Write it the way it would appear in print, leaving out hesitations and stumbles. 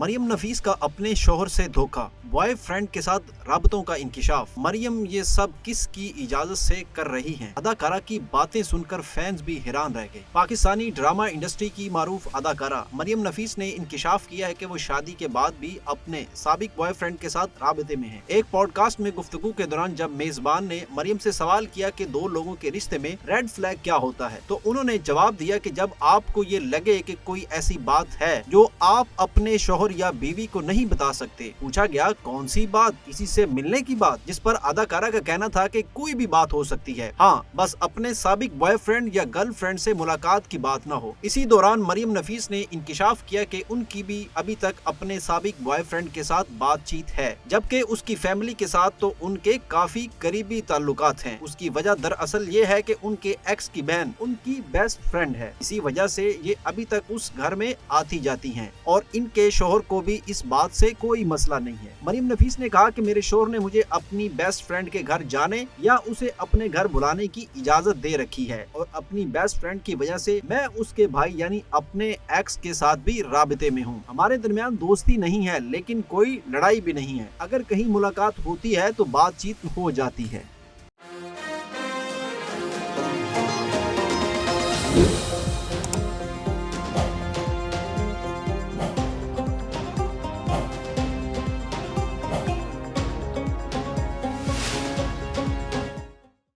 मरियम नफीस का अपने शोहर से धोखा, बॉयफ्रेंड के साथ राबतों का इंकिशाफ। मरियम ये सब किसकी इजाजत से कर रही हैं? अदाकारा की बातें सुनकर फैंस भी हैरान रह गए। पाकिस्तानी ड्रामा इंडस्ट्री की मारूफ अदाकारा मरियम नफीस ने इंकिशाफ किया है कि वो शादी के बाद भी अपने साबिक बॉयफ्रेंड के साथ राबते में है। एक पॉडकास्ट में गुफ्तगू के दौरान जब मेजबान ने मरियम से सवाल किया कि दो लोगों के रिश्ते में रेड फ्लैग क्या होता है, तो उन्होंने जवाब दिया कि जब आपको ये लगे कि कोई ऐसी बात है जो आप अपने शोहर या बीवी को नहीं बता सकते। पूछा गया कौन सी बात? किसी से मिलने की बात, जिस पर अदाकारा का कहना था कि कोई भी बात हो सकती है, हाँ बस अपने साबिक बॉयफ्रेंड या गर्लफ्रेंड से मुलाकात की बात ना हो। इसी दौरान मरियम नफीस ने इंकिशाफ किया कि उनकी भी अभी तक अपने साबिक बॉयफ्रेंड के साथ बातचीत है, जबकि उसकी फैमिली के साथ तो उनके काफी करीबी ताल्लुकात हैं। उसकी वजह दरअसल ये है कि उनके एक्स की बहन उनकी बेस्ट फ्रेंड है। इसी वजह से ये अभी तक उस घर में आती जाती हैं और इनके शोहर को भी इस बात से कोई मसला नहीं है। मरियम नफीस ने कहा कि मेरे शोहर ने मुझे अपनी बेस्ट फ्रेंड के घर जाने या उसे अपने घर बुलाने की इजाजत दे रखी है और अपनी बेस्ट फ्रेंड की वजह से मैं उसके भाई यानी अपने एक्स के साथ भी राबते में हूँ। हमारे दरमियान दोस्ती नहीं है, लेकिन कोई लड़ाई भी नहीं है। अगर कहीं मुलाकात होती है तो बातचीत हो जाती है।